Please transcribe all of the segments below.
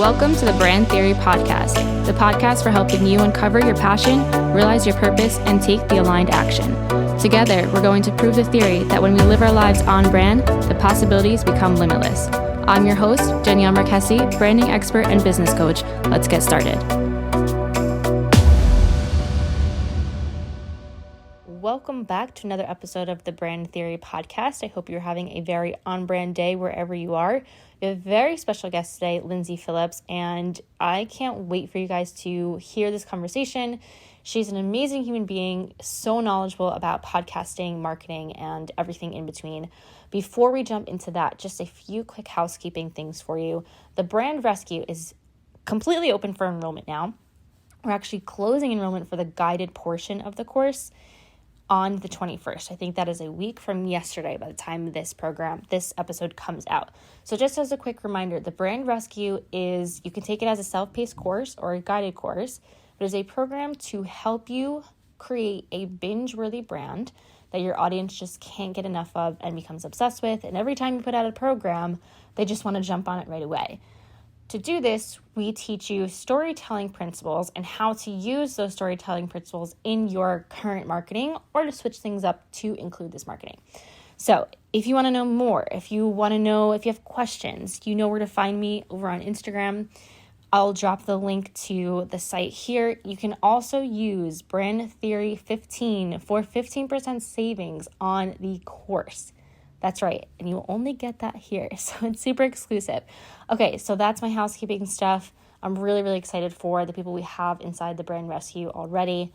Welcome to the Brand Theory Podcast, the podcast for helping you uncover your passion, realize your purpose, and take the aligned action. Together, we're going to prove the theory that when we live our lives on brand, the possibilities become limitless. I'm your host, Danielle Marquesi, branding expert and business coach. Let's get started. Welcome back to another episode of the Brand Theory Podcast. I hope you're having a very on-brand day wherever you are. We have a very special guest today, Lyndsay Phillips, and I can't wait for you guys to hear this conversation. She's an amazing human being, so knowledgeable about podcasting, marketing, and everything in between. Before we jump into that, just a few quick housekeeping things for you. The Brand Rescue is completely open for enrollment now. We're actually closing enrollment for the guided portion of the course on the 21st. I think that is a week from yesterday by the time this episode comes out. So just as a quick reminder, the Brand Rescue is, you can take it as a self-paced course or a guided course. It is a program to help you create a binge-worthy brand that your audience just can't get enough of and becomes obsessed with. And every time you put out a program, they just want to jump on it right away. To do this, we teach you storytelling principles and how to use those storytelling principles in your current marketing or to switch things up to include this marketing. So if you want to know more, if you have questions, you know where to find me over on Instagram. I'll drop the link to the site here. You can also use Brand Theory 15 for 15% savings on the course. That's right. And you only get that here. So it's super exclusive. Okay, so that's my housekeeping stuff. I'm really, really excited for the people we have inside the Brand Rescue already.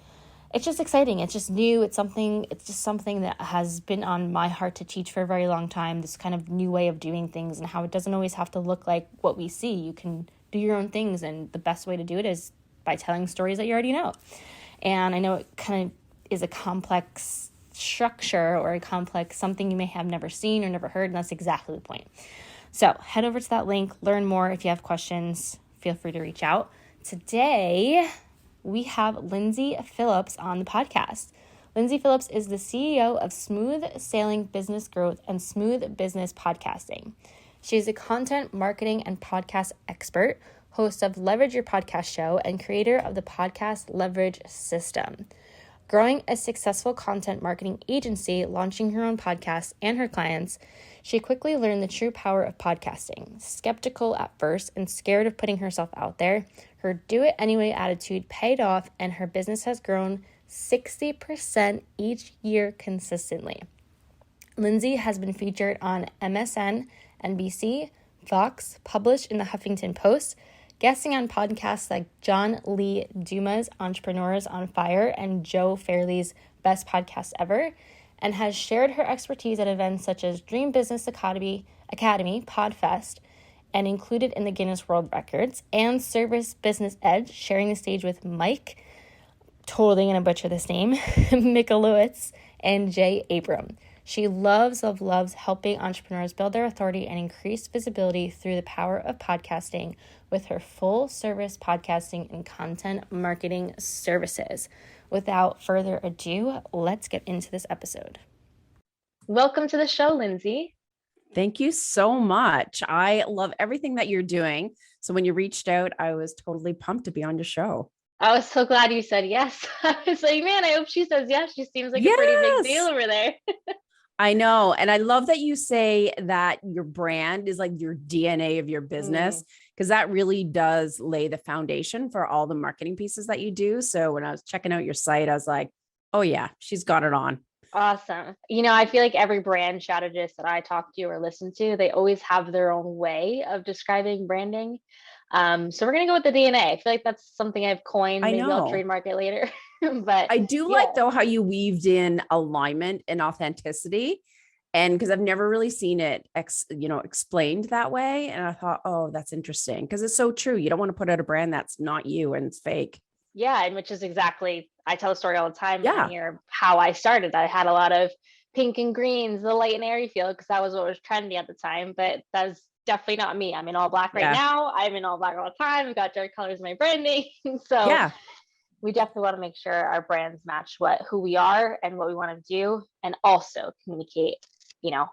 It's just exciting. It's just new. It's just something that has been on my heart to teach for a very long time, this kind of new way of doing things and how it doesn't always have to look like what we see. You can do your own things, and the best way to do it is by telling stories that you already know. And I know it kind of is a complex structure or a complex something you may have never seen or never heard, and that's exactly the point. So head over to that link, learn more. If you have questions, feel free to reach out. Today, we have Lyndsay Phillips on the podcast. Lyndsay Phillips is the CEO of Smooth Sailing Business Growth and Smooth Business Podcasting. She is a content marketing and podcast expert, host of Leverage Your Podcast Show, and creator of the Podcast Leverage System. Growing a successful content marketing agency, launching her own podcast and her clients, she quickly learned the true power of podcasting. Skeptical at first and scared of putting herself out there, her do-it-anyway attitude paid off, and her business has grown 60% each year consistently. Lyndsay has been featured on MSN, NBC, Fox, published in the Huffington Post, guesting on podcasts like John Lee Dumas' Entrepreneurs on Fire and Joe Fairley's Best Podcast Ever, and has shared her expertise at events such as Dream Business Academy, Podfest, and included in the Guinness World Records, and Service Business Edge, sharing the stage with Mike, totally going to butcher this name, Michalowicz, and Jay Abram. She loves helping entrepreneurs build their authority and increase visibility through the power of podcasting with her full service podcasting and content marketing services. Without further ado, let's get into this episode. Welcome to the show, Lyndsay. Thank you so much. I love everything that you're doing. So when you reached out, I was totally pumped to be on your show. I was so glad you said yes. I was like, man, I hope she says yes. She seems like a pretty big deal over there. I know. And I love that you say that your brand is like your DNA of your business, because that really does lay the foundation for all the marketing pieces that you do. So when I was checking out your site, I was like, oh yeah, she's got it on. Awesome. I feel like every brand strategist that I talk to or listen to, they always have their own way of describing branding. So we're going to go with the DNA. I feel like that's something I've coined. Maybe I'll trademark it later. But I do like though how you weaved in alignment and authenticity, and because I've never really seen it explained that way, and I thought, oh, that's interesting, because it's so true. You don't want to put out a brand that's not you and it's fake. Yeah, and which is exactly, I tell a story all the time here, how I started. I had a lot of pink and greens, the light and airy feel, because that was what was trendy at the time, but that's definitely not me. I'm in all black right now. I'm in all black all the time. I've got dark colors in my branding. So we definitely want to make sure our brands match who we are and what we want to do, and also communicate,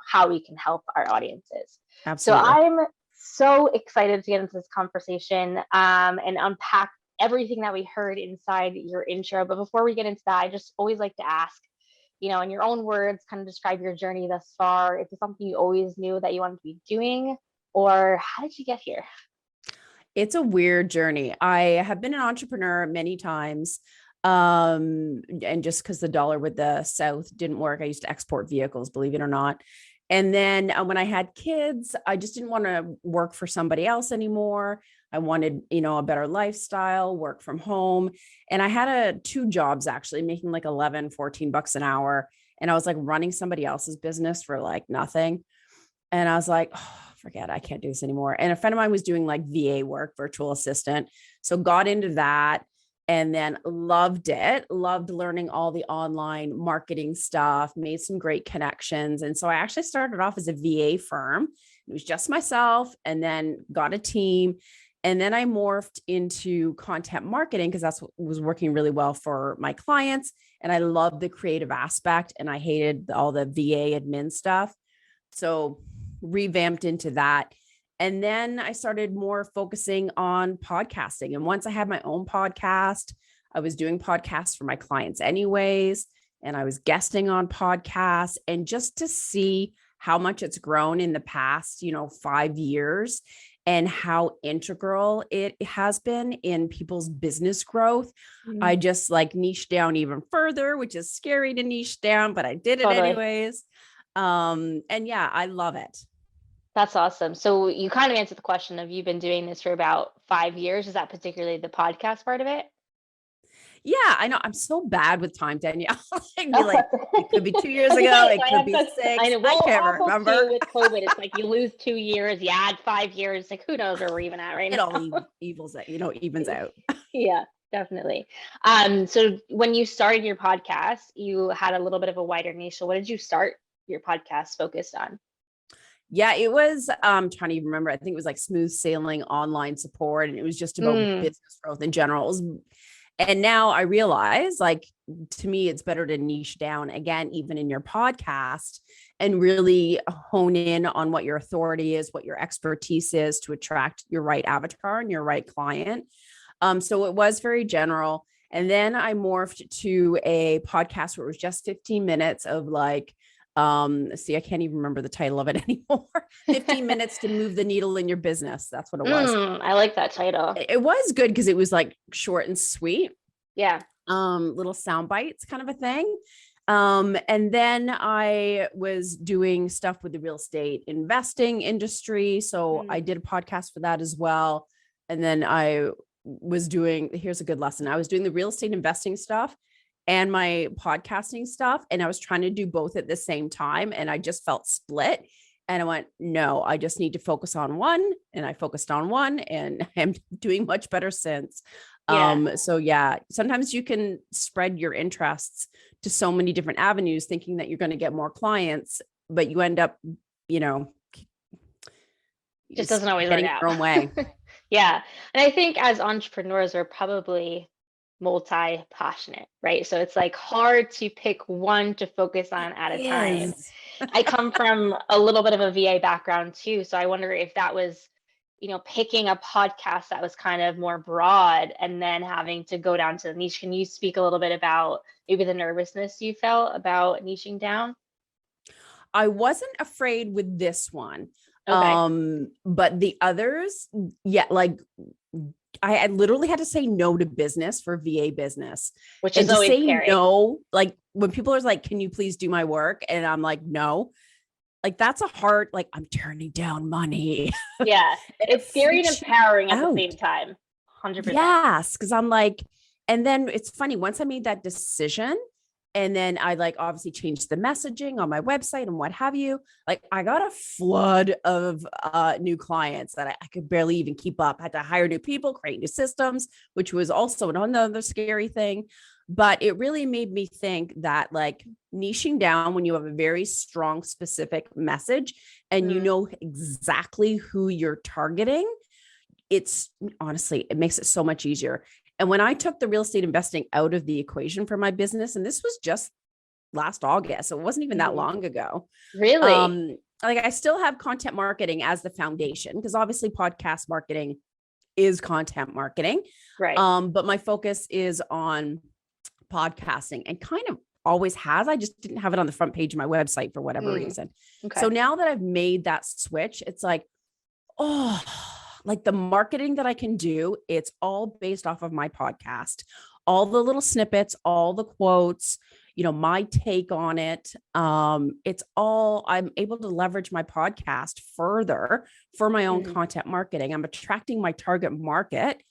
how we can help our audiences. Absolutely. So I'm so excited to get into this conversation and unpack everything that we heard inside your intro. But before we get into that, I just always like to ask, in your own words, kind of describe your journey thus far. Is it something you always knew that you wanted to be doing, or how did you get here? It's a weird journey. I have been an entrepreneur many times. And just because the dollar with the South didn't work, I used to export vehicles, believe it or not. And then when I had kids, I just didn't want to work for somebody else anymore. I wanted, a better lifestyle, work from home. And I had two jobs actually, making like 11, 14 bucks an hour. And I was like running somebody else's business for like nothing. And I was like, oh, forget it, I can't do this anymore. And a friend of mine was doing like VA work, virtual assistant. So got into that and then loved it, loved learning all the online marketing stuff, made some great connections. And so I actually started off as a VA firm. It was just myself, and then got a team. And then I morphed into content marketing because that's what was working really well for my clients. And I loved the creative aspect and I hated all the VA admin stuff. So revamped into that. And then I started more focusing on podcasting. And once I had my own podcast, I was doing podcasts for my clients anyways. And I was guesting on podcasts, and just to see how much it's grown in the past, 5 years, and how integral it has been in people's business growth. I just like niched down even further, which is scary to niche down, but I did it anyways. And yeah, I love it. That's awesome. So you kind of answered the question of, you've been doing this for about 5 years. Is that particularly the podcast part of it? Yeah, I know. I'm so bad with time, Danielle. I'd be like, it could be 2 years ago. It could be 6. I know. Well, I can't remember. With COVID, it's like you lose 2 years, you add 5 years. Like, who knows where we're even at right now? It all evens out. Yeah, definitely. So when you started your podcast, you had a little bit of a wider niche. So what did you start your podcast focused on? Yeah, it was trying to even remember. I think it was like smooth sailing online support, and it was just about business growth in general. And now I realize, like, to me, it's better to niche down again, even in your podcast, and really hone in on what your authority is, what your expertise is, to attract your right avatar and your right client. So it was very general. And then I morphed to a podcast where it was just 15 minutes of like, I can't even remember the title of it anymore. 15 minutes to move the needle in your business. That's what it was. I like that title. It was good because it was like short and sweet. Yeah. Little sound bites kind of a thing. And then I was doing stuff with the real estate investing industry. So I did a podcast for that as well. And then I was doing, here's a good lesson. I was doing the real estate investing stuff and my podcasting stuff. And I was trying to do both at the same time. And I just felt split. And I went, no, I just need to focus on one. And I focused on one, and I'm doing much better since. Yeah. So yeah, sometimes you can spread your interests to so many different avenues, thinking that you're going to get more clients, but you end up, just doesn't always work out your own way. Yeah. And I think as entrepreneurs, we're probably multi-passionate, right? So it's like hard to pick one to focus on at a time. I come from a little bit of a VA background too. So I wonder if that was, picking a podcast that was kind of more broad and then having to go down to the niche. Can you speak a little bit about maybe the nervousness you felt about niching down? I wasn't afraid with this one. Okay. But the others, yeah, like I literally had to say no to business for VA business, which is always scary. No, like when people are like, can you please do my work? And I'm like, no, like that's a hard, like I'm turning down money. Yeah. It's scary and empowering at the same time. 100%. Yes. Cause I'm like, and then it's funny, once I made that decision, and then I like obviously changed the messaging on my website and what have you. Like I got a flood of new clients that I could barely even keep up. I had to hire new people, create new systems, which was also another scary thing. But it really made me think that like niching down when you have a very strong, specific message and you know exactly who you're targeting, it's honestly, it makes it so much easier. And when I took the real estate investing out of the equation for my business, and this was just last August, so it wasn't even that long ago. Really? like I still have content marketing as the foundation, because obviously podcast marketing is content marketing. Right. But my focus is on podcasting, and kind of always has. I just didn't have it on the front page of my website for whatever reason. Okay. So now that I've made that switch, it's like, oh, like the marketing that I can do, it's all based off of my podcast, all the little snippets, all the quotes, my take on it. It's all, I'm able to leverage my podcast further for my own content marketing. I'm attracting my target market,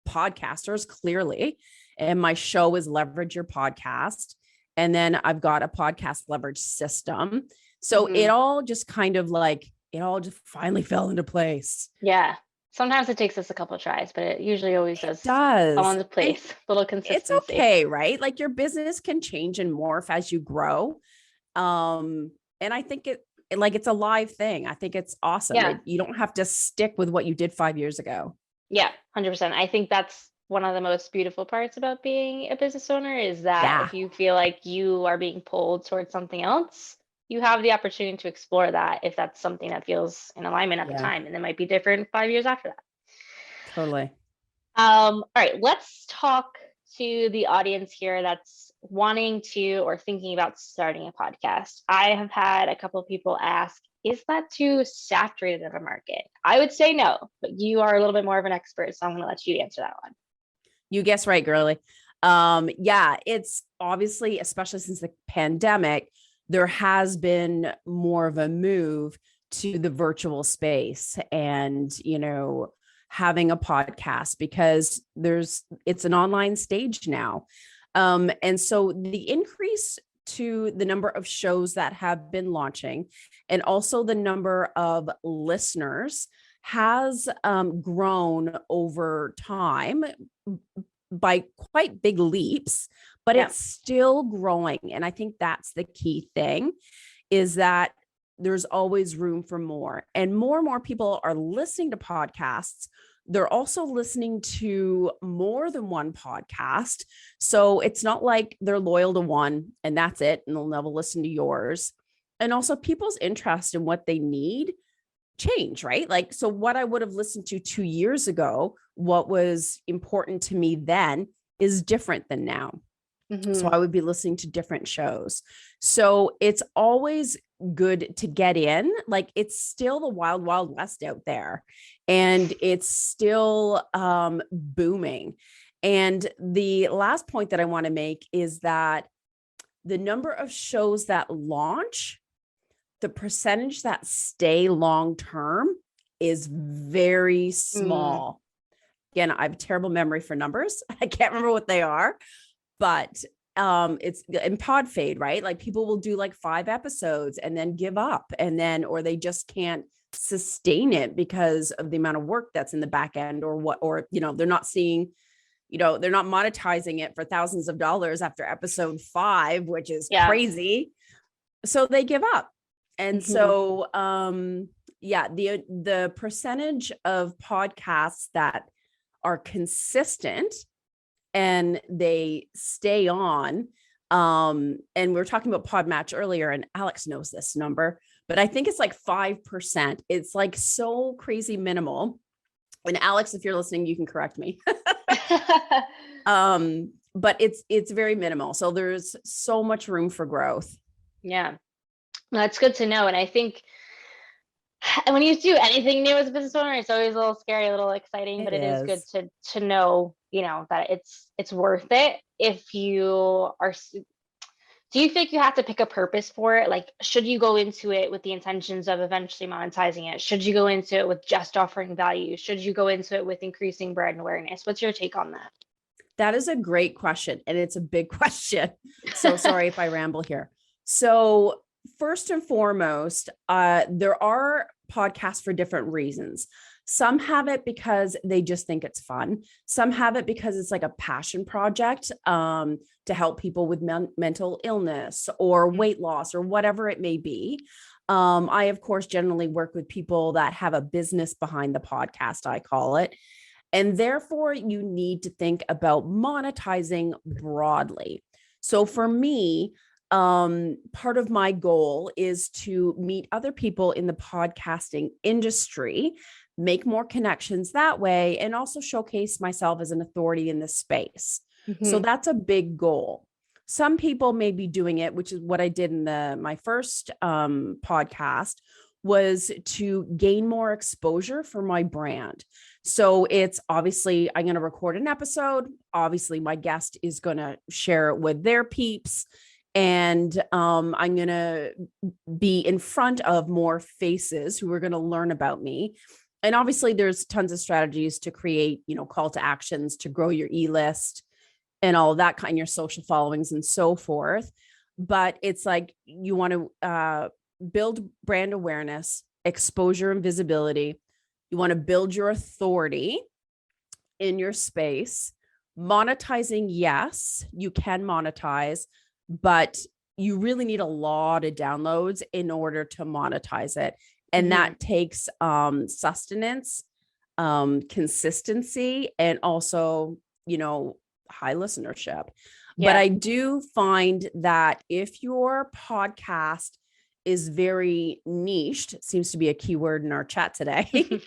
podcasters, clearly. And my show is Leverage Your Podcast. And then I've got a podcast leverage system. So it all just kind of like, it all just finally fell into place. Yeah. Sometimes it takes us a couple of tries, but it usually always does fall into place. A little consistency. It's okay, right? Like your business can change and morph as you grow. And I think it's a live thing. I think it's awesome. Yeah. You don't have to stick with what you did 5 years ago. Yeah, 100%. I think that's one of the most beautiful parts about being a business owner, is that if you feel like you are being pulled towards something else, you have the opportunity to explore that if that's something that feels in alignment at the time, and it might be different 5 years after that. Totally. All right, let's talk to the audience here that's wanting to or thinking about starting a podcast. I have had a couple of people ask, is that too saturated of a market? I would say no, but you are a little bit more of an expert, so I'm going to let you answer that one. You guess right, girly. Yeah, it's obviously, especially since the pandemic, there has been more of a move to the virtual space and, having a podcast, because it's an online stage now. And so the increase to the number of shows that have been launching, and also the number of listeners, has grown over time by quite big leaps, but it's still growing. And I think that's the key thing, is that there's always room for more and more people are listening to podcasts. They're also listening to more than one podcast. So it's not like they're loyal to one and that's it, and they'll never listen to yours. And also people's interest in what they need change, right? Like, so what I would have listened to 2 years ago, what was important to me then, is different than now. So I would be listening to different shows. So it's always good to get in. Like, it's still the wild, wild west out there, and it's still booming. And the last point that I want to make is that the number of shows that launch, the percentage that stay long-term, is very small. Again, I have a terrible memory for numbers. I can't remember what they are, but it's in pod fade, right? Like, people will do like 5 episodes and then give up, or they just can't sustain it because of the amount of work that's in the back end, or they're not seeing, they're not monetizing it for thousands of dollars after episode 5, which is crazy. So they give up. And so, the percentage of podcasts that are consistent and they stay on, and we were talking about Podmatch earlier, and Alex knows this number, but I think it's like 5%. It's like so crazy minimal. And Alex, if you're listening, you can correct me. But it's very minimal. So there's so much room for growth. Yeah. That's good to know. And I think when you do anything new as a business owner, it's always a little scary, a little exciting, but it is good to know, that it's worth it. If you are, do you think you have to pick a purpose for it? Like, should you go into it with the intentions of eventually monetizing it? Should you go into it with just offering value? Should you go into it with increasing brand awareness? What's your take on that? That is a great question. And it's a big question. So sorry if I ramble here. So first and foremost, there are podcasts for different reasons. Some have it because they just think it's fun. Some have it because it's like a passion project to help people with mental illness or weight loss or whatever it may be. I, of course, generally work with people that have a business behind the podcast, I call it. And therefore, you need to think about monetizing broadly. So for me, part of my goal is to meet other people in the podcasting industry, make more connections that way, and also showcase myself as an authority in this space. So that's a big goal. Some people may be doing it, which is what I did in my first podcast, was to gain more exposure for my brand. So it's obviously, I'm going to record an episode. Obviously, my guest is going to share it with their peeps. And I'm going to be in front of more faces who are going to learn about me. And obviously, there's tons of strategies to create, call to actions to grow your e-list and all that kind of your social followings and so forth. But it's like you want to build brand awareness, exposure, and visibility. You want to build your authority in your space. Monetizing, yes, you can monetize, but you really need a lot of downloads in order to monetize it. And that takes sustenance, consistency, and also, high listenership. But I do find that if your podcast is very niched, seems to be a keyword in our chat today,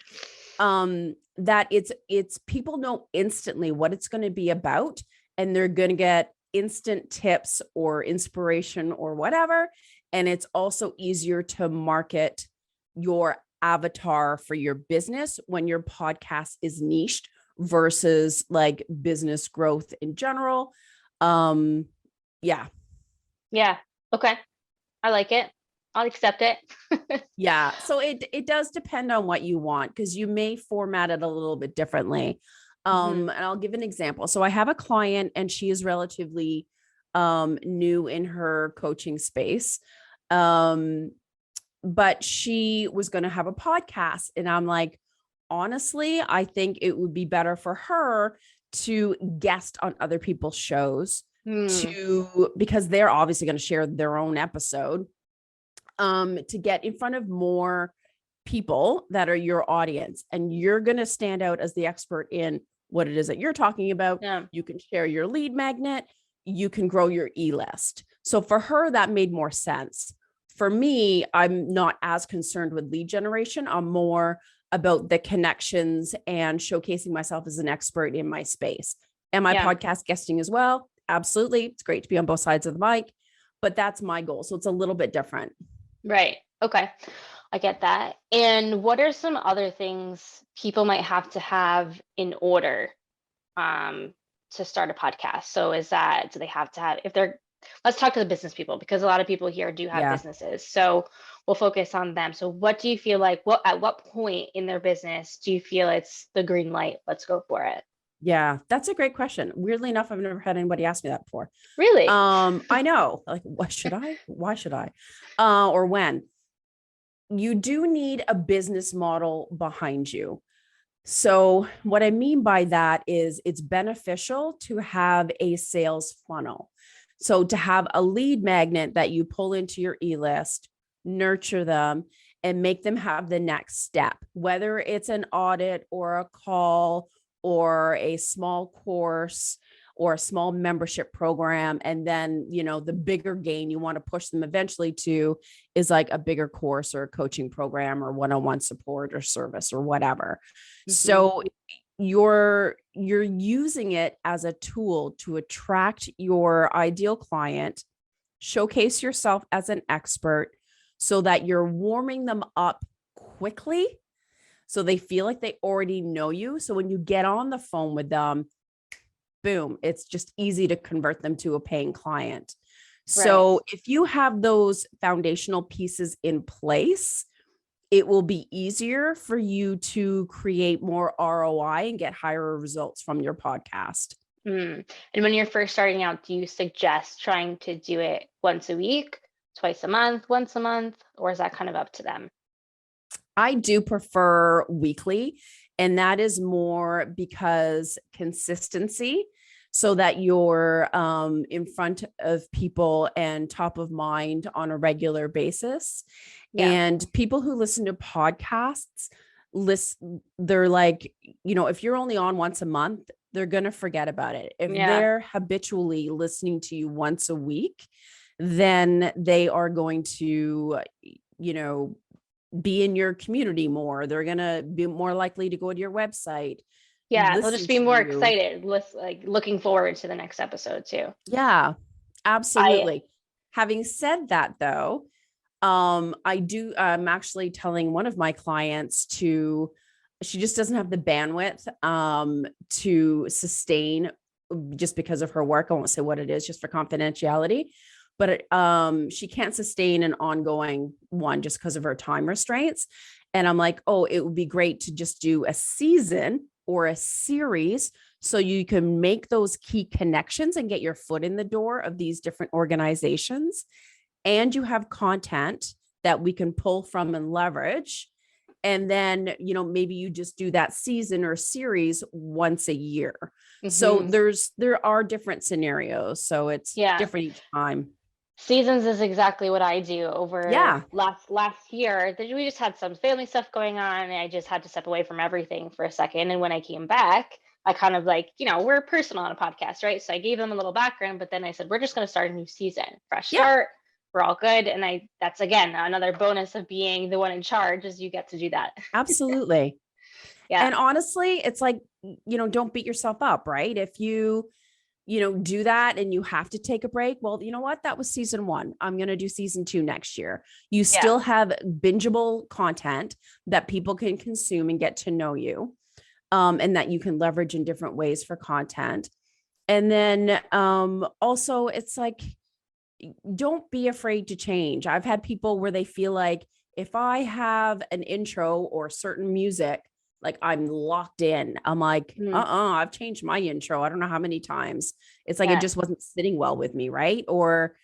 that it's people know instantly what it's going to be about, and they're going to get instant tips or inspiration or whatever. And it's also easier to market your avatar for your business when your podcast is niched versus like business growth in general. Yeah. Okay. I like it. I'll accept it. Yeah. So it does depend on what you want, because you may format it a little bit differently. And I'll give an example. So I have a client, and she is relatively new in her coaching space. But she was going to have a podcast, and I'm like, honestly, I think it would be better for her to guest on other people's shows because they're obviously going to share their own episode, to get in front of more people that are your audience, and you're going to stand out as the expert in what it is that you're talking about. Yeah. You can share your lead magnet, you can grow your e-list. So for her, that made more sense. For me, I'm not as concerned with lead generation. I'm more about the connections and showcasing myself as an expert in my space. Am I podcast guesting as well? Absolutely. It's great to be on both sides of the mic, but that's my goal. So it's a little bit different. Right. Okay. I get that. And what are some other things people might have to have in order to start a podcast? So do they have to have, let's talk to the business people, because a lot of people here do have businesses. So we'll focus on them. So what do you feel like, at what point in their business do you feel it's the green light? Let's go for it. Yeah, that's a great question. Weirdly enough, I've never had anybody ask me that before. Really? I know. Like, what should I? Why should I? Or when? You do need a business model behind you. So what I mean by that is it's beneficial to have a sales funnel. So to have a lead magnet that you pull into your e-list, nurture them, and make them have the next step, whether it's an audit or a call or a small course or a small membership program. And then, the bigger gain you want to push them eventually to is like a bigger course or a coaching program or one-on-one support or service or whatever. So you're using it as a tool to attract your ideal client, showcase yourself as an expert so that you're warming them up quickly, so they feel like they already know you. So when you get on the phone with them, boom, it's just easy to convert them to a paying client. So if you have those foundational pieces in place, it will be easier for you to create more ROI and get higher results from your podcast. And when you're first starting out, do you suggest trying to do it once a week, twice a month, once a month, or is that kind of up to them? I do prefer weekly, and that is more because consistency, so that you're in front of people and top of mind on a regular basis. And people who listen to podcasts, they're like, if you're only on once a month, they're going to forget about it. If they're habitually listening to you once a week, then they are going to, be in your community more. They're going to be more likely to go to your website. Yeah, they'll Listen just be to more you. excited, like looking forward to the next episode too. Yeah, absolutely. Having said that, though, I'm actually telling one of my clients she just doesn't have the bandwidth to sustain, just because of her work. I won't say what it is, just for confidentiality, but she can't sustain an ongoing one just because of her time restraints. And I'm like, oh, it would be great to just do a season or a series so you can make those key connections and get your foot in the door of these different organizations. And you have content that we can pull from and leverage. And then, maybe you just do that season or series once a year. Mm-hmm. So there are different scenarios. So it's different each time. Seasons is exactly what I do over last year. We just had some family stuff going on, and I just had to step away from everything for a second. And when I came back, I kind of we're personal on a podcast, right? So I gave them a little background, but then I said, we're just going to start a new season, fresh start. We're all good. And that's again, another bonus of being the one in charge, is you get to do that. Absolutely. Yeah. And honestly, it's like, don't beat yourself up, right? If you do that and you have to take a break, well, you know what? That was season 1. I'm going to do season 2 next year. You still have bingeable content that people can consume and get to know you, and that you can leverage in different ways for content. And then also, it's like, don't be afraid to change. I've had people where they feel like, if I have an intro or certain music, like I'm locked in. I'm like, I've changed my intro. I don't know how many times. It's like, it just wasn't sitting well with me. Right. Or,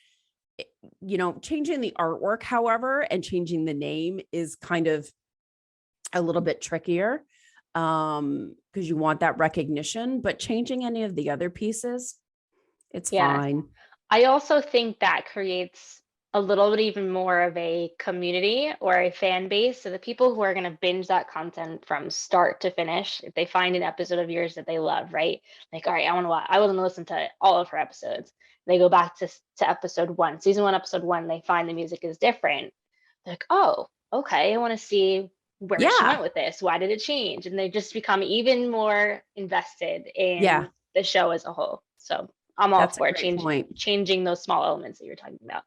changing the artwork, however, and changing the name is kind of a little bit trickier, because you want that recognition, but changing any of the other pieces, it's fine. I also think that creates a little bit even more of a community or a fan base. So the people who are going to binge that content from start to finish, if they find an episode of yours that they love, right? Like, all right, I want to listen to all of her episodes. They go back to episode 1, season 1, episode 1. They find the music is different. They're like, oh, okay, I want to see where she went with this. Why did it change? And they just become even more invested in the show as a whole. So I'm all for changing those small elements that you're talking about.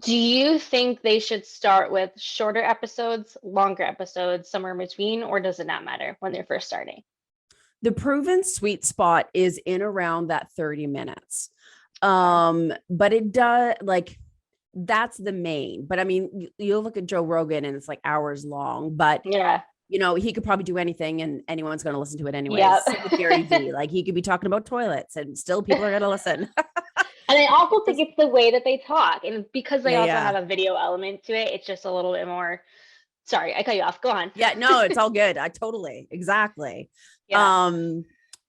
Do you think they should start with shorter episodes, longer episodes, somewhere in between, or does it not matter when they're first starting? The proven sweet spot is in around that 30 minutes. But it does, that's the main. But I mean, you look at Joe Rogan and it's like hours long, but he could probably do anything and anyone's going to listen to it anyway. Same with Gary Vee. Like, he could be talking about toilets and still people are going to listen. And I also think it's the way that they talk. And because they also have a video element to it, it's just a little bit more. Sorry, I cut you off. Go on. Yeah, no, it's all good. Exactly. Yeah.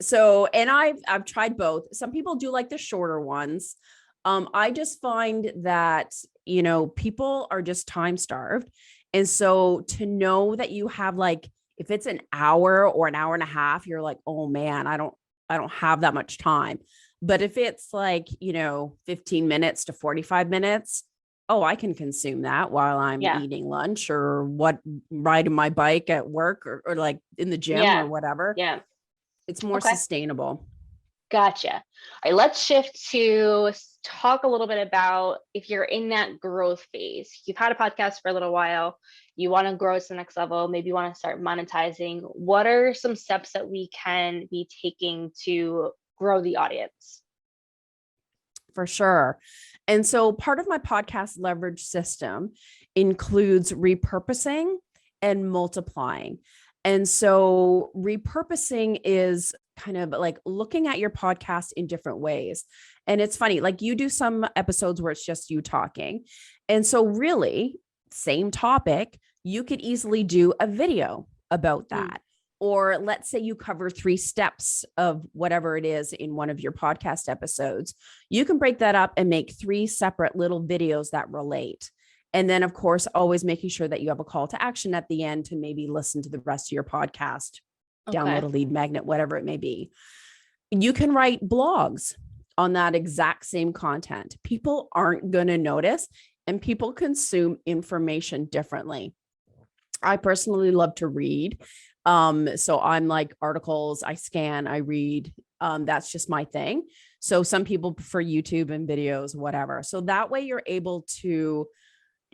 So, and I've tried both. Some people do like the shorter ones. I just find that, people are just time starved. And so to know that you have, like, if it's an hour or an hour and a half, you're like, oh man, I don't have that much time. But if it's like, 15 minutes to 45 minutes, oh, I can consume that while I'm eating lunch or riding my bike at work or like in the gym or whatever. Yeah. It's more sustainable. Gotcha. All right, let's shift to talk a little bit about if you're in that growth phase. You've had a podcast for a little while. You want to grow to the next level. Maybe you want to start monetizing. What are some steps that we can be taking to grow the audience? For sure. And so part of my podcast leverage system includes repurposing and multiplying. And so repurposing is kind of like looking at your podcast in different ways. And it's funny, like, you do some episodes where it's just you talking. And so really, same topic, you could easily do a video about that. Or let's say you cover 3 steps of whatever it is in one of your podcast episodes. You can break that up and make 3 separate little videos that relate. And then, of course, always making sure that you have a call to action at the end to maybe listen to the rest of your podcast, download a lead magnet, whatever it may be. You can write blogs on that exact same content. People aren't going to notice, and people consume information differently. I personally love to read. So I'm like articles, I scan, I read. That's just my thing. So some people prefer YouTube and videos, whatever. So that way you're able to,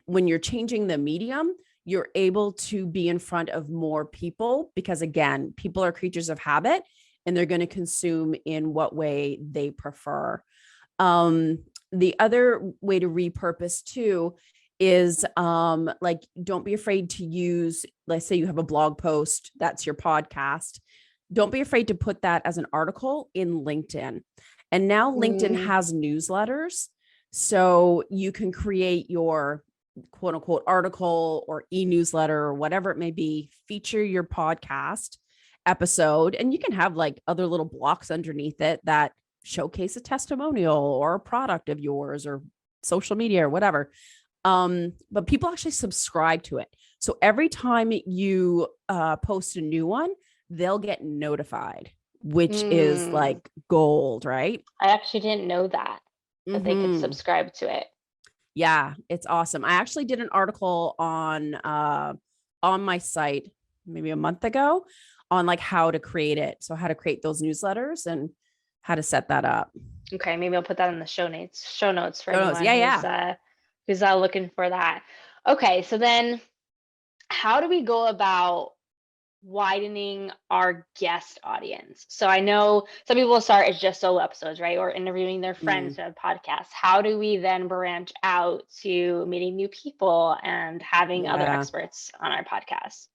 when you're changing the medium, you're able to be in front of more people, because again, people are creatures of habit and they're going to consume in what way they prefer. The other way to repurpose too is like, don't be afraid to use, let's say you have a blog post, that's your podcast. Don't be afraid to put that as an article in LinkedIn. And now LinkedIn has newsletters. So you can create your quote unquote article or e-newsletter or whatever it may be, feature your podcast episode, and you can have like other little blocks underneath it that showcase a testimonial or a product of yours or social media or whatever. But people actually subscribe to it. So every time you post a new one, they'll get notified, which is like gold, right? I actually didn't know that they could subscribe to it. Yeah, it's awesome. I actually did an article on my site maybe a month ago on like how to create it. So how to create those newsletters and how to set that up. Okay, maybe I'll put that in the show notes for anyone who's looking for that. Okay, so then how do we go about widening our guest audience? So I know some people start as just solo episodes, right? Or interviewing their friends on podcasts. How do we then branch out to meeting new people and having other experts on our podcast?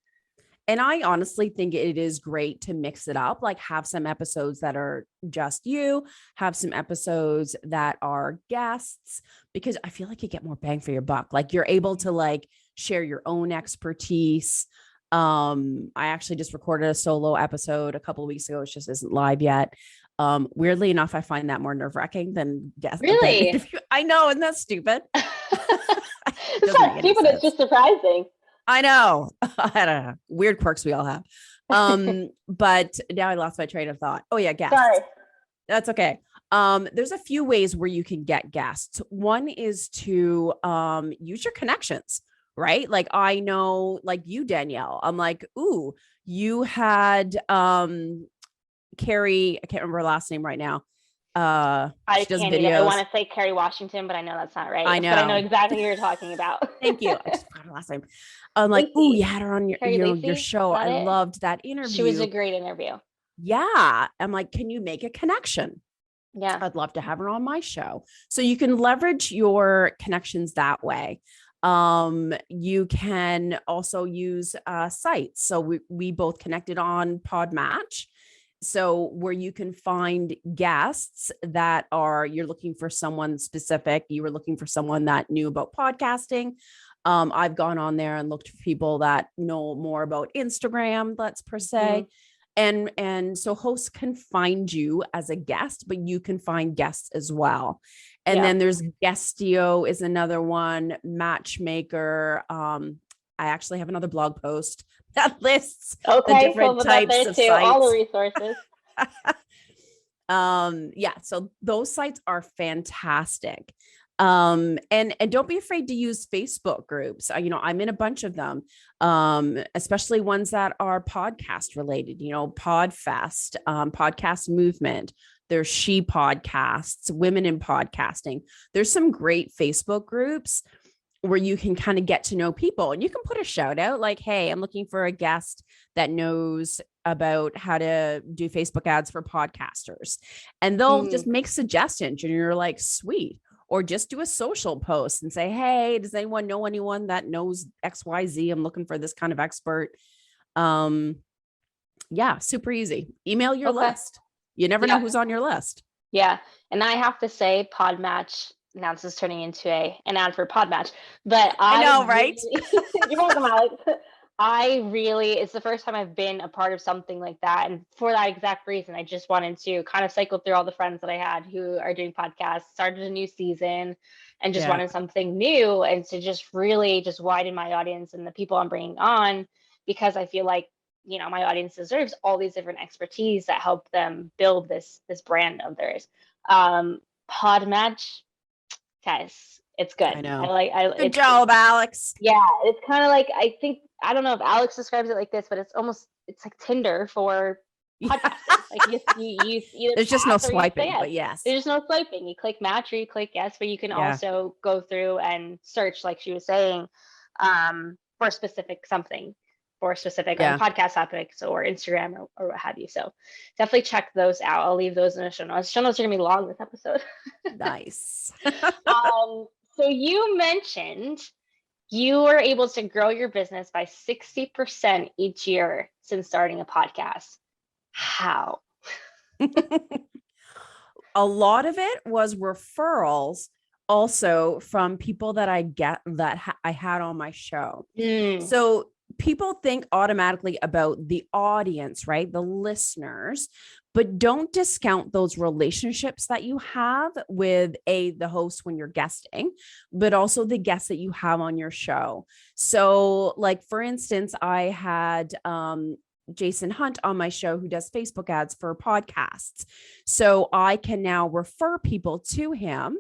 And I honestly think it is great to mix it up, like have some episodes that are just you, have some episodes that are guests, because I feel like you get more bang for your buck. Like you're able to like share your own expertise. I actually just recorded a solo episode a couple of weeks ago. It just isn't live yet. Weirdly enough, I find that more nerve-wracking than guest. Really? I know, isn't that stupid? It's not stupid, it's just surprising. I know. I don't know. Weird quirks we all have. But now I lost my train of thought. Oh yeah, guests. Sorry. That's okay. There's a few ways where you can get guests. One is to use your connections, right? Like I know, like you, Danielle, I'm like, ooh, you had Carrie, I can't remember her last name right now. I can't either. I want to say Carrie Washington, but I know that's not right. I know. But I know exactly who you're talking about. Thank you. I just forgot her last name. I'm like, ooh, you had her on your show. I loved that interview. She was a great interview. Yeah. I'm like, can you make a connection? Yeah. I'd love to have her on my show. So you can leverage your connections that way. You can also use sites. So we both connected on Podmatch. So where you can find guests that you're looking for someone specific. You were looking for someone that knew about podcasting. I've gone on there and looked for people that know more about Instagram, let's per se. And so hosts can find you as a guest, but you can find guests as well. And then there's Guestio is another one, Matchmaker. I actually have another blog post that lists the different types of sites. All the resources. So those sites are fantastic. And don't be afraid to use Facebook groups. I'm in a bunch of them, especially ones that are podcast related, Podfest, Podcast Movement. There's She Podcasts, Women in Podcasting. There's some great Facebook groups where you can kind of get to know people, and you can put a shout out like, hey, I'm looking for a guest that knows about how to do Facebook ads for podcasters. And they'll just make suggestions and you're like, sweet. Or just do a social post and say, hey, does anyone know anyone that knows XYZ? I'm looking for this kind of expert. Super easy. Email your list. You never know who's on your list. Yeah. And I have to say, Podmatch, now this is turning into an ad for Podmatch, but I know, right? You're welcome, Alex. It's the first time I've been a part of something like that. And for that exact reason, I just wanted to kind of cycle through all the friends that I had who are doing podcasts, started a new season, and just wanted something new, and to just really just widen my audience and the people I'm bringing on, because I feel like, my audience deserves all these different expertise that help them build this brand of theirs. Podmatch, guys, it's good. I know. Good It's job, Alex. yeah, it's kind of like, I don't know if Alex describes it like this, but it's like Tinder for podcasters. Like you either There's just no pass or you say swiping, yes. but yes. There's just no swiping. You click match or you click yes, but you can Yeah. also go through and search, like she was saying, for specific something, for specific podcast topics or Instagram or what have you. So definitely check those out. I'll leave those in the show notes. Show notes are gonna be long this episode. Nice. So you mentioned you were able to grow your business by 60% each year since starting a podcast. How? A lot of it was referrals also from people that I had on my show. So people think automatically about the audience, right? The listeners, but don't discount those relationships that you have with the host when you're guesting, but also the guests that you have on your show. So like, for instance, I had, Jason Hunt on my show who does Facebook ads for podcasts. So I can now refer people to him,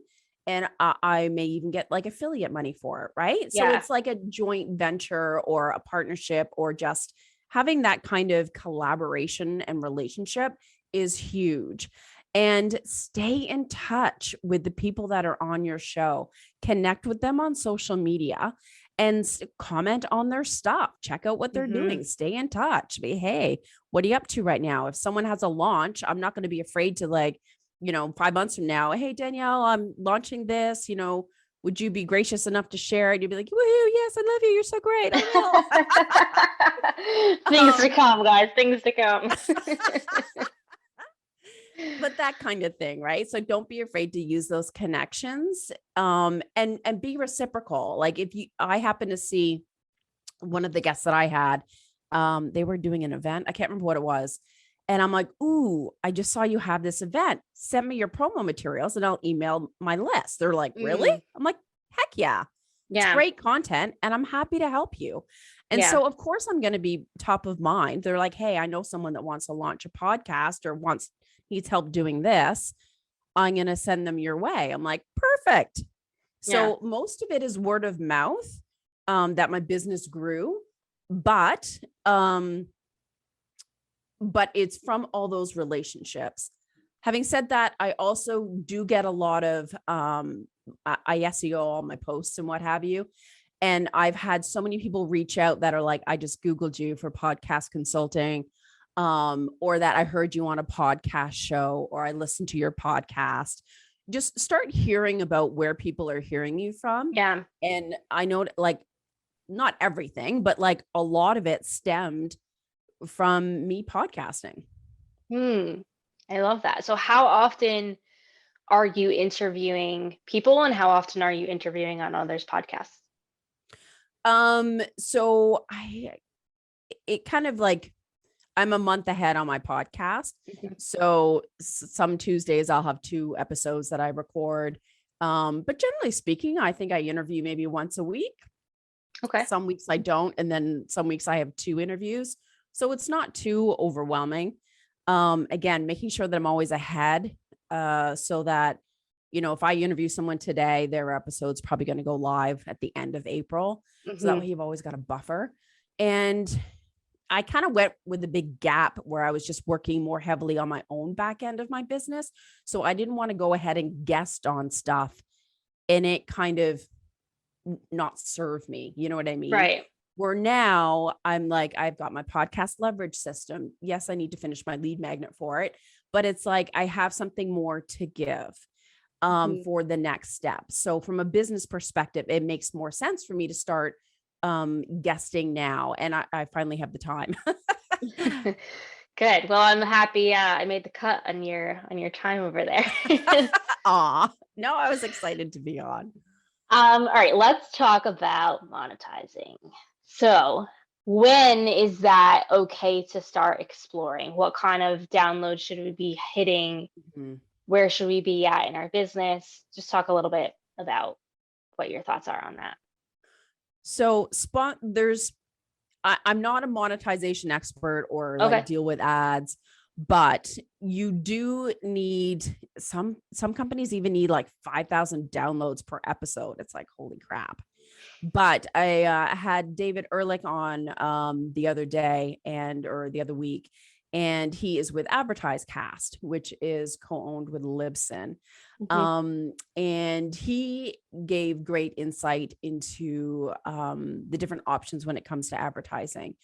and I may even get like affiliate money for it, right? Yeah. So it's like a joint venture or a partnership, or just having that kind of collaboration and relationship is huge. And stay in touch with the people that are on your show. Connect with them on social media and comment on their stuff. Check out what they're doing. Stay in touch. Be, hey, what are you up to right now? If someone has a launch, I'm not going to be afraid to, like, 5 months from now, hey, Danielle, I'm launching this, would you be gracious enough to share it? You'd be like, woohoo, yes, I love you. You're so great. I will. Things to come, guys. Things to come. But that kind of thing, right? So don't be afraid to use those connections, and be reciprocal. Like I happen to see one of the guests that I had, they were doing an event. I can't remember what it was. And I'm like, ooh, I just saw you have this event. Send me your promo materials and I'll email my list. They're like, really? I'm like, heck yeah. It's great content and I'm happy to help you. And so of course I'm going to be top of mind. They're like, hey, I know someone that wants to launch a podcast or needs help doing this. I'm going to send them your way. I'm like, perfect. So most of it is word of mouth, that my business grew, but it's from all those relationships. Having said that, I also do get a lot of, I SEO all my posts and what have you. And I've had so many people reach out that are like, I just Googled you for podcast consulting, or that I heard you on a podcast show, or I listened to your podcast. Just start hearing about where people are hearing you from. Yeah. And I know, like, not everything, but like a lot of it stemmed from me podcasting. I love that. So how often are you interviewing people, and how often are you interviewing on others' podcasts? So it kind of like, I'm a month ahead on my podcast. So some Tuesdays I'll have 2 episodes that I record. But generally speaking, I think I interview maybe once a week. Okay. Some weeks I don't. And then some weeks I have 2 interviews. So it's not too overwhelming. Again, making sure that I'm always ahead, so that, if I interview someone today, their episode's probably going to go live at the end of April. So that way you've always got a buffer. And I kind of went with a big gap where I was just working more heavily on my own back end of my business. So I didn't want to go ahead and guest on stuff and it kind of not serve me. You know what I mean? Right. Where now I'm like, I've got my podcast leverage system. Yes, I need to finish my lead magnet for it, but it's like, I have something more to give for the next step. So from a business perspective, it makes more sense for me to start guesting now. And I finally have the time. Good. Well, I'm happy I made the cut on your time over there. Aw, no, I was excited to be on. All right, let's talk about monetizing. So when is that okay to start exploring? What kind of downloads should we be hitting? Where should we be at in our business? Just talk a little bit about what your thoughts are on that. So I'm not a monetization expert or like deal with ads. but you do need some companies even need like 5,000 downloads per episode. It's like, holy crap. But I had David Ehrlich on the other day or the other week, and he is with AdvertiseCast, which is co-owned with Libsyn. And he gave great insight into the different options when it comes to advertising.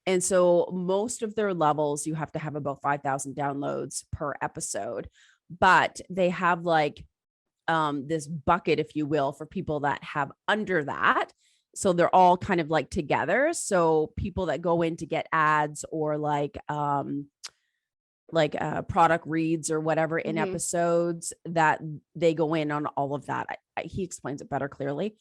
And so most of their levels, you have to have about 5,000 downloads per episode, but they have like this bucket, if you will, for people that have under that. So they're all kind of like together. So people that go in to get ads or like product reads or whatever in episodes, that they go in on all of that. He explains it better clearly.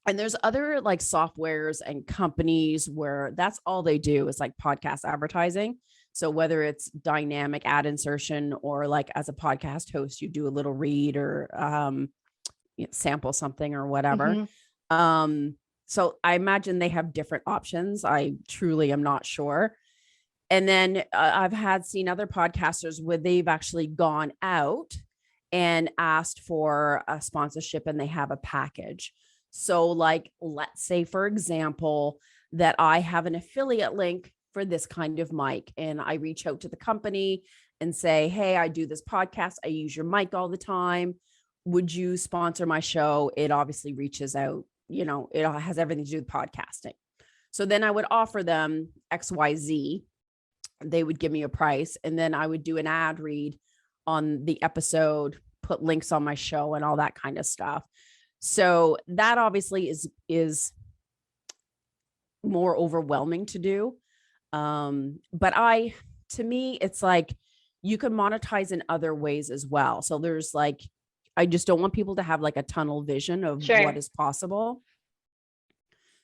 And there's other like softwares and companies where that's all they do is like podcast advertising. So whether it's dynamic ad insertion or like as a podcast host, you do a little read or sample something or whatever. So I imagine they have different options. I truly am not sure. And then I've seen other podcasters where they've actually gone out and asked for a sponsorship and they have a package. So like, let's say, for example, that I have an affiliate link for this kind of mic and I reach out to the company and say, hey, I do this podcast. I use your mic all the time. Would you sponsor my show? It obviously reaches out, it has everything to do with podcasting. So then I would offer them XYZ. They would give me a price and then I would do an ad read on the episode, put links on my show and all that kind of stuff. So that obviously is more overwhelming to do. But to me, it's like you can monetize in other ways as well. So there's like, I just don't want people to have like a tunnel vision of what is possible.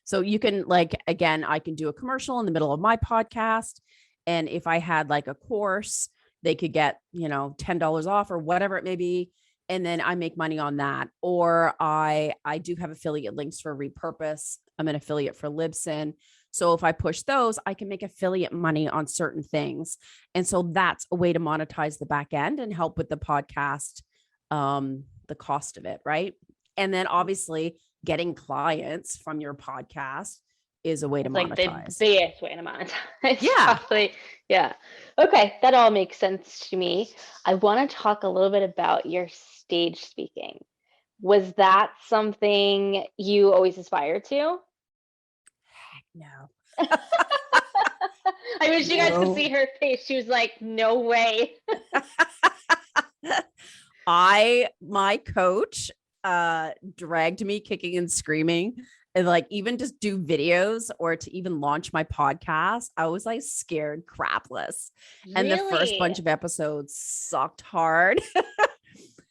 So you can again, I can do a commercial in the middle of my podcast. And if I had like a course, they could get, $10 off or whatever it may be. And then I make money on that. Or I do have affiliate links for Repurpose. I'm an affiliate for Libsyn. So if I push those, I can make affiliate money on certain things. And so that's a way to monetize the back end and help with the podcast, the cost of it. Right. And then obviously getting clients from your podcast is a way to monetize. Like the biggest way to monetize. Yeah. Probably. Yeah. Okay. That all makes sense to me. I want to talk a little bit about your stage speaking. Was that something you always aspired to? Heck no. I wish you guys could see her face. She was like, no way. My coach dragged me kicking and screaming and like even just do videos or to even launch my podcast. I was like scared crapless. Really? And the first bunch of episodes sucked hard.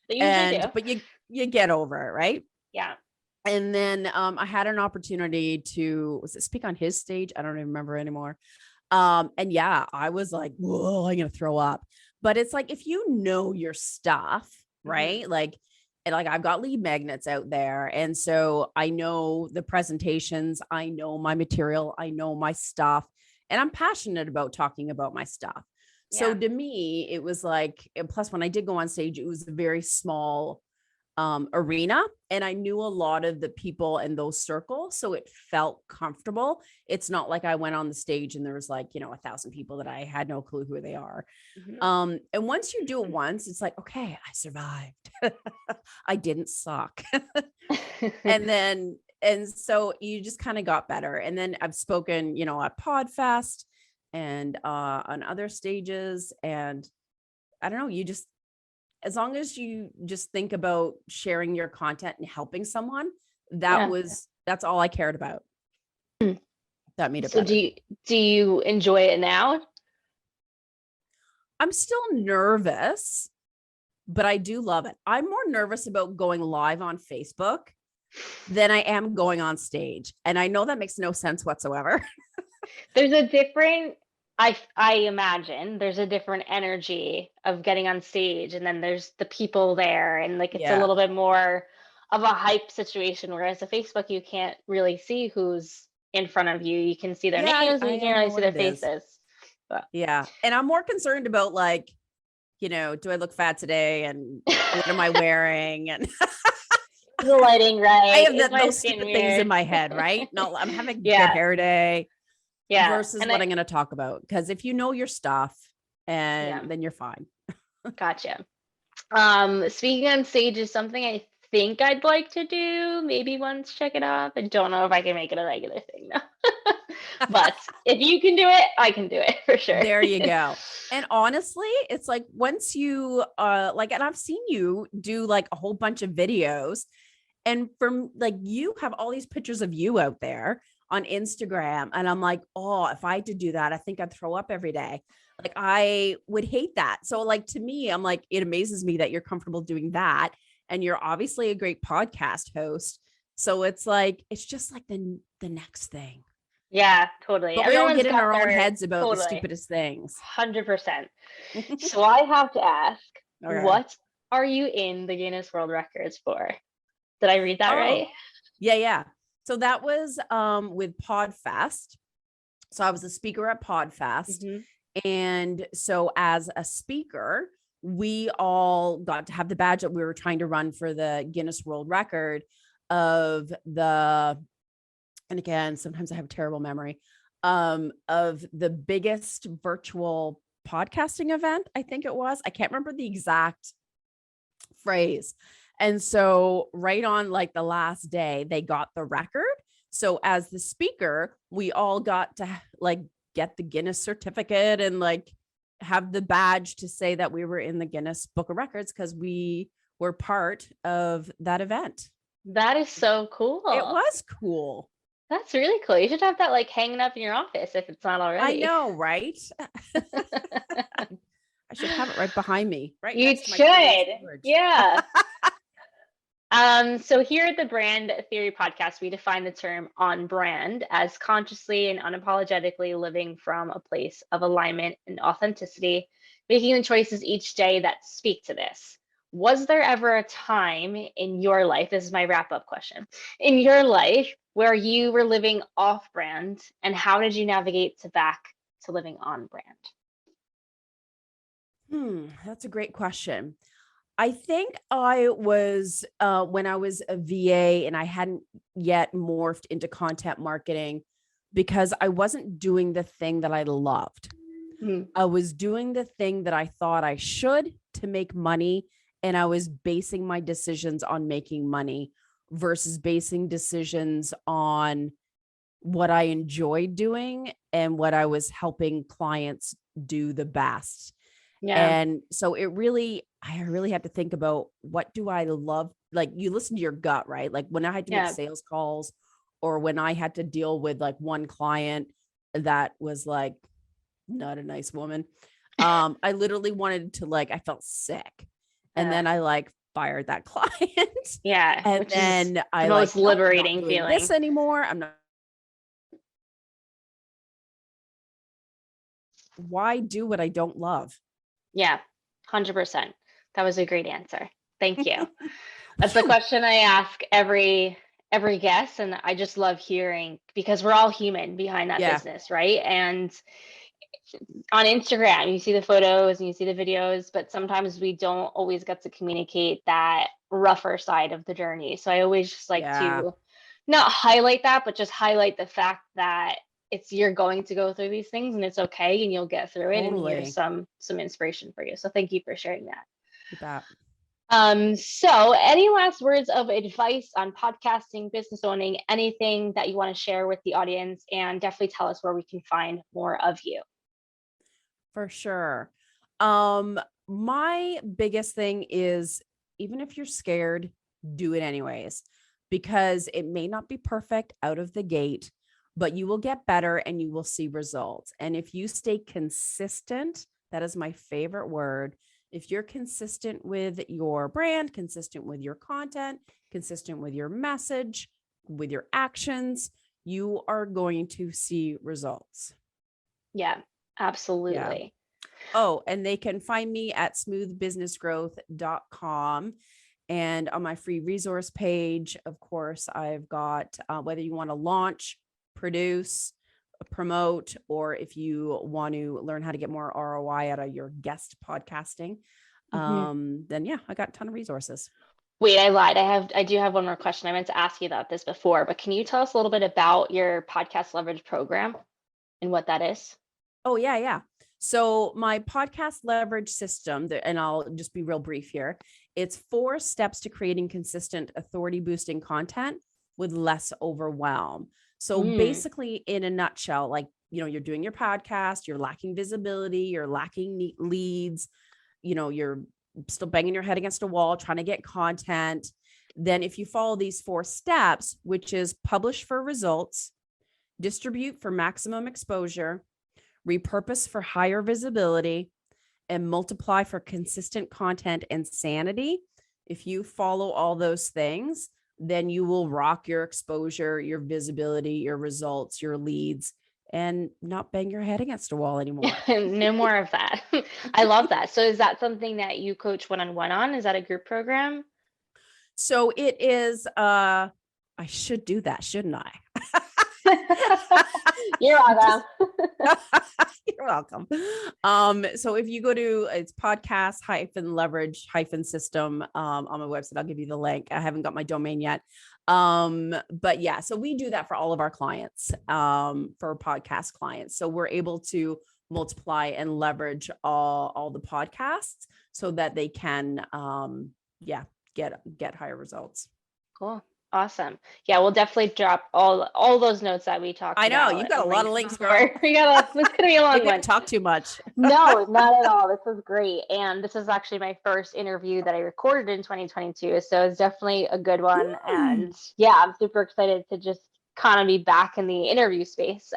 But you get over it, right? Yeah. And then I had an opportunity to speak on his stage. I don't even remember anymore. And yeah, I was like, whoa, I'm gonna throw up. But it's like if you know your stuff, right? Like I've got lead magnets out there. And so I know the presentations, I know my material, I know my stuff, and I'm passionate about talking about my stuff. Yeah. So to me, it was like, and plus when I did go on stage, it was a very small arena. And I knew a lot of the people in those circles. So it felt comfortable. It's not like I went on the stage and there was like, 1,000 people that I had no clue who they are. And once you do it once, it's like, okay, I survived. I didn't suck. And so you just kind of got better. And then I've spoken, at Podfest and on other stages. And I don't know, as long as you just think about sharing your content and helping someone, that's all I cared about. That made it better. So do you enjoy it now? I'm still nervous, but I do love it. I'm more nervous about going live on Facebook than I am going on stage. And I know that makes no sense whatsoever. There's a different, I imagine there's a different energy of getting on stage, and then there's the people there, and like it's a little bit more of a hype situation, whereas a Facebook you can't really see who's in front of you. You can see their names, but you can't really see their faces. Yeah. And I'm more concerned about like, do I look fat today? And what am I wearing? And the lighting, right? I have those stupid things in my head, right? No, I'm having a good hair day versus what I'm going to talk about. Because if you know your stuff, then you're fine. Gotcha. Speaking on stage is something I think I'd like to do. Maybe once check it out. I don't know if I can make it a regular thing though. But if you can do it, I can do it for sure. There you go. And honestly, it's like once you and I've seen you do like a whole bunch of videos, and from like you have all these pictures of you out there on Instagram, and I'm like, oh, if I had to do that, I think I'd throw up every day. Like I would hate that. So like to me, I'm like, it amazes me that you're comfortable doing that, and you're obviously a great podcast host. So it's like it's just like the next thing. Yeah, totally. But we all get in our own heads about the stupidest things. 100%. So I have to ask, what are you in the Guinness World Records for? Did I read that right? Yeah. So that was with Podfest. So I was a speaker at Podfest. Mm-hmm. And so as a speaker, we all got to have the badge that we were trying to run for the Guinness World Record of the, and again, sometimes I have terrible memory, of the biggest virtual podcasting event, I think it was. I can't remember the exact phrase. And so right on like the last day, they got the record. So as the speaker, we all got to like get the Guinness certificate and like have the badge to say that we were in the Guinness Book of Records because we were part of that event. That is so cool. It was cool. That's really cool. You should have that like hanging up in your office if it's not already. I know, right? I should have it right behind me. Right. You should. Yeah. So here at the Brand Theory Podcast, we define the term on brand as consciously and unapologetically living from a place of alignment and authenticity, making the choices each day that speak to this. Was there ever a time in your life, this is my wrap-up question, in your life where you were living off brand, and how did you navigate back to living on brand? That's a great question. I think I was, when I was a VA and I hadn't yet morphed into content marketing because I wasn't doing the thing that I loved. I was doing the thing that I thought I should to make money. And I was basing my decisions on making money versus basing decisions on what I enjoyed doing and what I was helping clients do the best. Yeah. And so I really had to think about, what do I love? Like you listen to your gut, right? Like when I had to make sales calls, or when I had to deal with like one client that was like not a nice woman. I literally wanted to I felt sick. And then I fired that client. Yeah. And then I the most liberating feeling. This anymore. I'm not. Why do what I don't love? Yeah, 100%. That was a great answer. Thank you. That's the question I ask every guest, and I just love hearing, because we're all human behind that business, right? And on Instagram, you see the photos and you see the videos, but sometimes we don't always get to communicate that rougher side of the journey. So I always just like to not highlight that, but just highlight the fact that you're going to go through these things and it's okay, and you'll get through it. Totally. And here's some inspiration for you. So thank you for sharing that. You bet. So any last words of advice on podcasting, business owning, anything that you want to share with the audience, and definitely tell us where we can find more of you. For sure. My biggest thing is, even if you're scared, do it anyways, because it may not be perfect out of the gate, but you will get better and you will see results. And if you stay consistent, that is my favorite word. If you're consistent with your brand, consistent with your content, consistent with your message, with your actions, you are going to see results. Yeah, absolutely. Yeah. Oh, and they can find me at smoothbusinessgrowth.com. And on my free resource page, of course, I've got whether you want to launch, produce, promote, or if you want to learn how to get more ROI out of your guest podcasting, then yeah, I got a ton of resources. Wait, I lied. I do have one more question. I meant to ask you about this before, but can you tell us a little bit about your podcast leverage program and what that is? Oh, yeah. So my podcast leverage system, and I'll just be real brief here. It's 4 steps to creating consistent authority boosting content with less overwhelm. So basically, in a nutshell, like, you're doing your podcast, you're lacking visibility, you're lacking leads, you're still banging your head against a wall trying to get content. Then if you follow these 4 steps, which is publish for results, distribute for maximum exposure, repurpose for higher visibility, and multiply for consistent content and sanity. If you follow all those things, then you will rock your exposure, your visibility, your results, your leads, and not bang your head against a wall anymore. No more of that. I love that. So is that something that you coach one-on-one on? Is that a group program? So it is, I should do that, shouldn't I? You're welcome. You're welcome. So if you go to, it's podcast-leverage-system on my website, I'll give you the link. I haven't got my domain yet. But yeah, so we do that for all of our clients, for podcast clients. So we're able to multiply and leverage all the podcasts so that they can, get higher results. Cool. Awesome. Yeah, we'll definitely drop all those notes that we talked about. I know, you've got a lot of links, girl. This is going to be a long one. Talk too much. No, not at all. This was great. And this is actually my first interview that I recorded in 2022. So it's definitely a good one. And yeah, I'm super excited to just kind of be back in the interview space.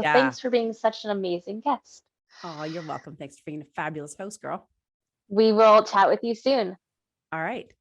Thanks for being such an amazing guest. Oh, you're welcome. Thanks for being a fabulous host, girl. We will chat with you soon. All right.